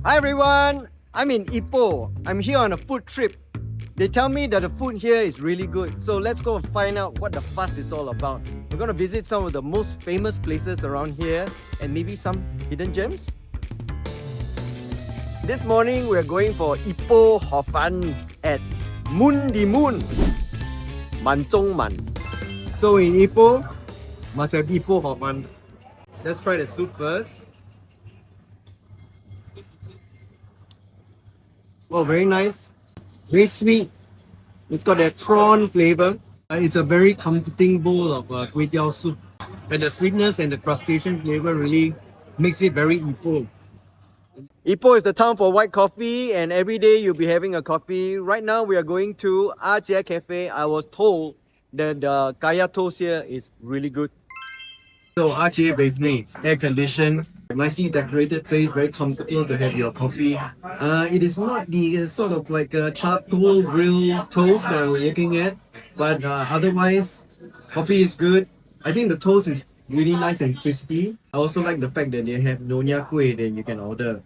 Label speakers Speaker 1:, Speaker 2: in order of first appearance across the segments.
Speaker 1: Hi everyone, I'm in Ipoh. I'm here on a food trip. They tell me that the food here is really good, so let's go find out what the fuss is all about. We're gonna visit some of the most famous places around here and maybe some hidden gems. This morning we're going for Ipoh Hor Fun at Moon the Moon, Man Zhong Man. So in Ipoh, must have Ipoh Hor Fun. Let's try the soup first. Oh, very nice. Very sweet. It's got that prawn flavor. It's a very comforting bowl of kway teow soup. And the sweetness and the crustacean flavor really makes it very Ipoh. Ipoh is the town for white coffee, and every day you'll be having a coffee. Right now we are going to Jie Cafe. I was told that the kaya toast here is really good. So Jie basically air conditioned, nicely decorated place, very comfortable to have your coffee. It is not the sort of like a charcoal grill toast that we're looking at, but otherwise, coffee is good. I think the toast is really nice and crispy. I also like the fact that they have Nonya Kueh that you can order.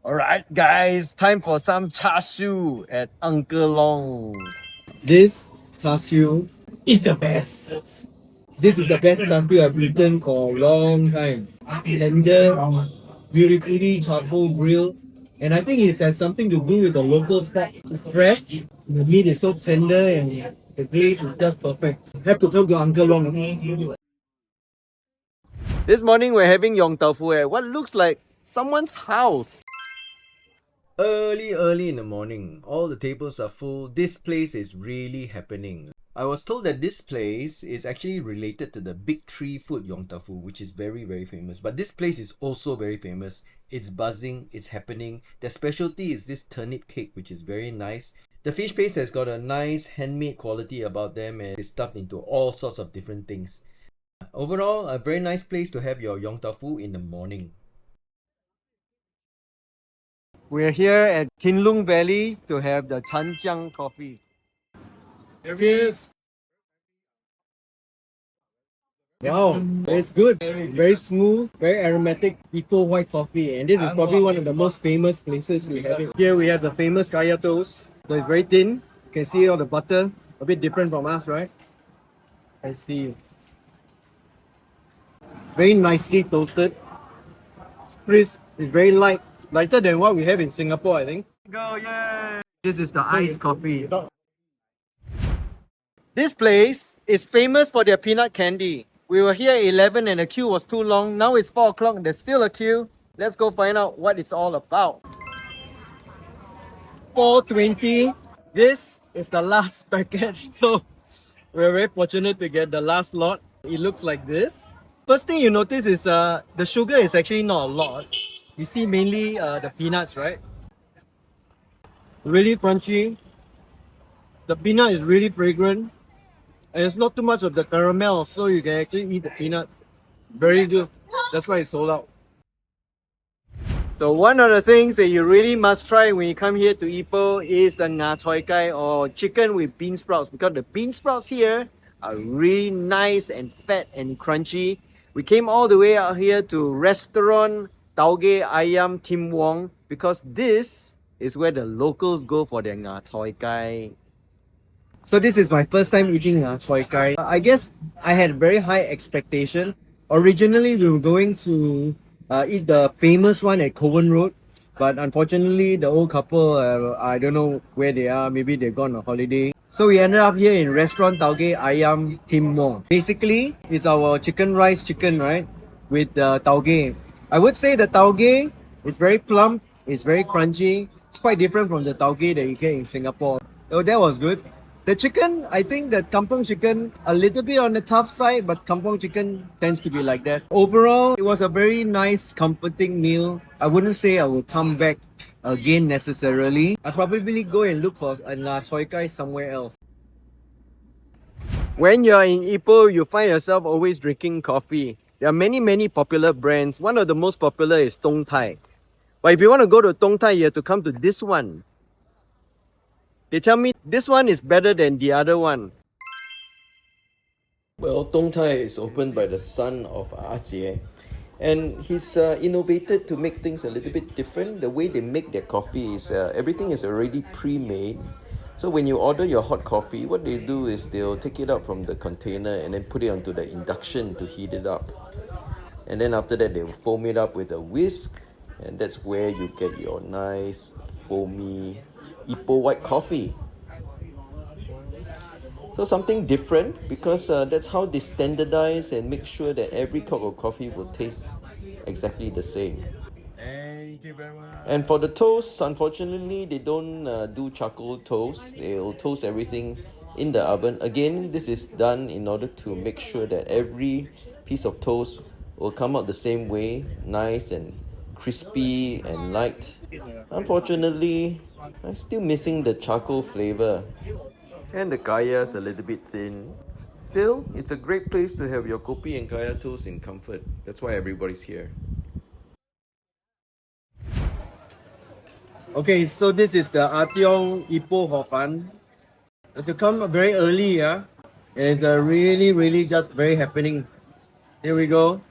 Speaker 1: Alright guys, time for some Charsiu at Uncle Long. This Charsiu is the best. This is the best Charsiu I've eaten for a long time. Tender, beautifully charcoal grilled. And I think it has something to do with the local pork. It's fresh, the meat is so tender and the glaze is just perfect. Have to talk to Uncle Long. This morning we're having Yong tofu at what looks like someone's house. Early in the morning, all the tables are full. This place is really happening. I was told that this place is actually related to the Big Tree Food Yong Tau Fu, which is very famous. But this place is also very famous. It's buzzing, it's happening. Their specialty is this turnip cake, which is very nice. The fish paste has got a nice handmade quality about them and it's stuffed into all sorts of different things. Overall, a very nice place to have your Yong Tau Fu in the morning. We're here at Kinlung Valley to have the Jiang coffee.
Speaker 2: Cheers!
Speaker 1: Wow, it's good. Very smooth, very aromatic Ipoh white coffee. And this is probably one of the most famous places we have it. Here we have the famous kaya toast. So it's very thin. You can see all the butter. A bit different from us, right? I see. Very nicely toasted. It's crisp. It's very light. Lighter than what we have in Singapore, I think. Go, yay! This is the iced coffee. This place is famous for their peanut candy. We were here at 11 and the queue was too long. Now it's 4 o'clock and there's still a queue. Let's go find out what it's all about. 4:20. This is the last package. So we're very fortunate to get the last lot. It looks like this. First thing you notice is the sugar is actually not a lot. You see mainly the peanuts, right? Really crunchy. The peanut is really fragrant. And it's not too much of the caramel, so you can actually eat the peanut. Very good. That's why it's sold out. So one of the things that you really must try when you come here to Ipoh is the nga choi kai or chicken with bean sprouts, because the bean sprouts here are really nice and fat and crunchy. We came all the way out here to Restoran, Tauge, Ayam, Wong, because this is where the locals go for their nga choi kai. So this is my first time eating choi kai. I guess I had very high expectation. Originally, we were going to eat the famous one at Cowan Road, but unfortunately, the old couple, I don't know where they are. Maybe they've gone on holiday. So we ended up here in restaurant Tauge Ayam Wong. Basically, it's our chicken rice chicken, right? With tauge. I would say the tauge is very plump. It's very crunchy. It's quite different from the tauge that you get in Singapore. So that was good. The chicken, I think that kampung chicken, a little bit on the tough side, but kampung chicken tends to be like that. Overall, it was a very nice, comforting meal. I wouldn't say I will come back again necessarily. I'll probably go and look for a choi kai somewhere else. When you're in Ipoh, you find yourself always drinking coffee. There are many popular brands. One of the most popular is Tong Tai. But if you want to go to Tong Tai, you have to come to this one. They tell me this one is better than the other one. Well, Tong Tai is opened by the son of Jie.
Speaker 3: And he's innovated to make things a little bit different. The way they make their coffee is everything is already pre-made. So when you order your hot coffee, what they do is they'll take it out from the container and then put it onto the induction to heat it up. And then after that, they'll foam it up with a whisk, and that's where you get your nice foamy Ipoh white coffee. So something different because that's how they standardize and make sure that every cup of coffee will taste exactly the same.
Speaker 1: Thank you very much.
Speaker 3: And for the toast, unfortunately, they don't do charcoal toast. They'll toast everything in the oven. Again, this is done in order to make sure that every piece of toast will come out the same way, nice and crispy and light. Unfortunately, I'm still missing the charcoal flavor. And the kaya is a little bit thin. Still, it's a great place to have your kopi and kaya toast in comfort. That's why everybody's here.
Speaker 1: Okay, so this is the Tiong Ipoh Hor Fun. To come very early, yeah. It's really just very happening. Here we go.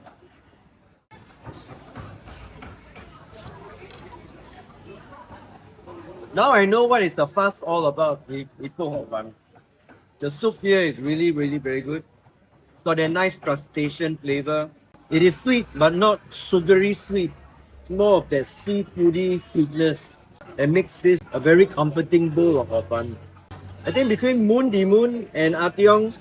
Speaker 1: Now I know what is the fuss all about with Ipoh Hor Fun. The soup here is really very good. It's got a nice crustacean flavor. It is sweet but not sugary sweet. It's more of that seafoody sweetness that makes this a very comforting bowl of hor fun. I think between Moon the Moon and Tiong,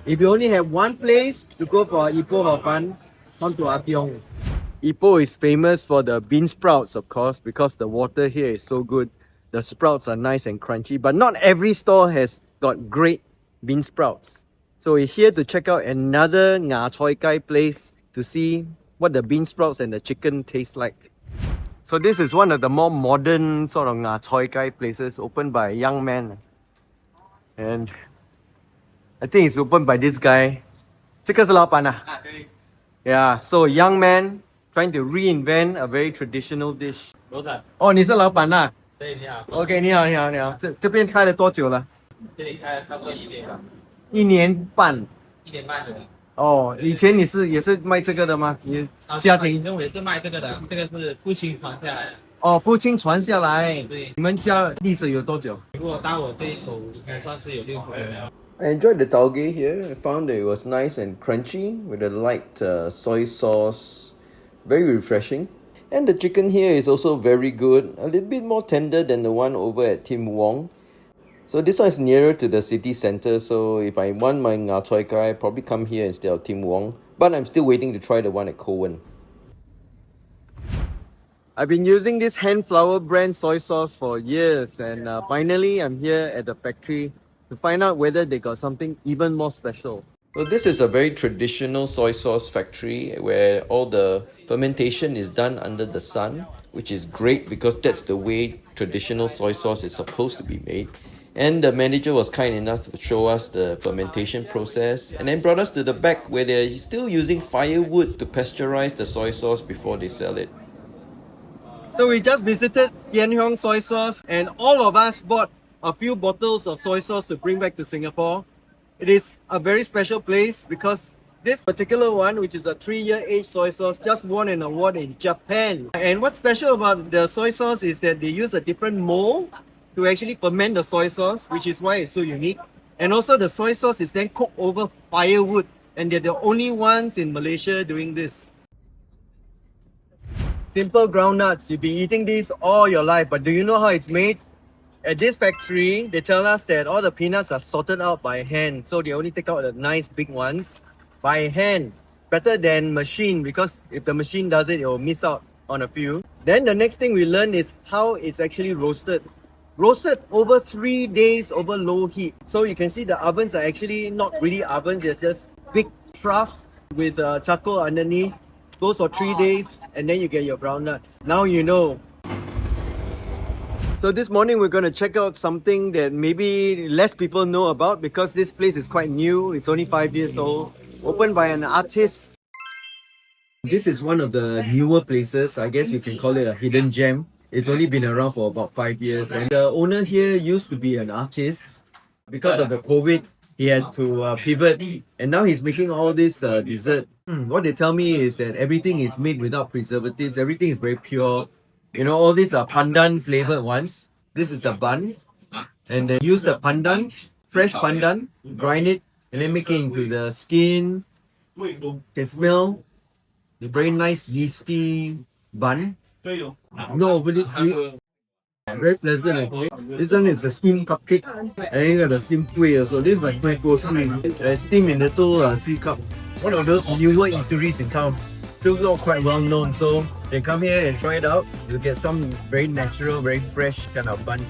Speaker 1: if you only have one place to go for Ipoh Hor Fun, come to Tiong. Ipoh is famous for the bean sprouts, of course, because the water here is so good. The sprouts are nice and crunchy, but not every store has got great bean sprouts. So we're here to check out another Nga Choi Kai place to see what the bean sprouts and the chicken taste like. So this is one of the more modern sort of Nga Choi Kai places opened by a young man. And I think it's opened by this guy. 这个是老板啊? Yeah, so a young man trying to reinvent a very traditional dish. 哦，你是老板啊？对，你好。OK， 你好，你好，你好。这边开了多久了？这里开了差不多1年吧。1年半。1年半左右。哦，以前你也是卖这个的吗？你家庭？以前我也是卖这个的，这个是父亲传下来的。哦，父亲传下来。对。你们家历史有多久？如果当我这一手应该算是有60年了。
Speaker 3: I enjoyed the tauge here. I found that it was nice and crunchy with a light soy sauce. Very refreshing. And the chicken here is also very good. A little bit more tender than the one over at Tim Wong. So this one is nearer to the city center. So if I want my Nga Choi Kai, I probably come here instead of Tim Wong. But I'm still waiting to try the one at Kowen. I've been using this hand flour brand soy sauce for years. And finally, I'm here at the factory to find out whether they got something even more special. So this is a very traditional soy sauce factory where all the fermentation is done under the sun, which is great because that's the way traditional soy sauce is supposed to be made. And the manager was kind enough to show us the fermentation process and then brought us to the back where they're still using firewood to pasteurize the soy sauce before they sell it. So we just visited Heong soy sauce and all of us bought a few bottles of soy sauce to bring back to Singapore. It is a very special place because this particular one, which is a 3-year aged soy sauce, just won an award in Japan. And what's special about the soy sauce is that they use a different mold to actually ferment the soy sauce, which is why it's so unique. And also the soy sauce is then cooked over firewood, and they're the only ones in Malaysia doing this. Simple groundnuts. You've been eating these all your life, but do you know how it's made? At this factory, they tell us that all the peanuts are sorted out by hand. So they only take out the nice big ones by hand. Better than machine, because if the machine does it, it will miss out on a few. Then the next thing we learn is how it's actually roasted. Roasted over 3 days over low heat. So you can see the ovens are actually not really ovens, they're just big troughs with charcoal underneath. Goes for 3 days and then you get your groundnuts. Now you know. So this morning we're going to check out something that maybe less people know about because this place is quite new. It's only 5 years old. Opened by an artist. This is one of the newer places. I guess you can call it a hidden gem. It's only been around for about 5 years. And the owner here used to be an artist. Because of the COVID,
Speaker 1: he had to pivot, and now he's making all this dessert. What they tell me is that everything is made without preservatives. Everything is very pure. You know, all these are pandan flavored ones. This is the bun, and they use the pandan, fresh pandan, grind it, and then make it into the skin. Can smell the very nice yeasty bun. Not overly sweet. Very pleasant actually. This one is a steamed cupcake, and you got the steamed kueh also. This is like kueh grocery. Steamed in little 3 cup. One of those newer eateries in town. Still not quite well known, so they come here and try it out. You'll get some very natural, very fresh kind of buns.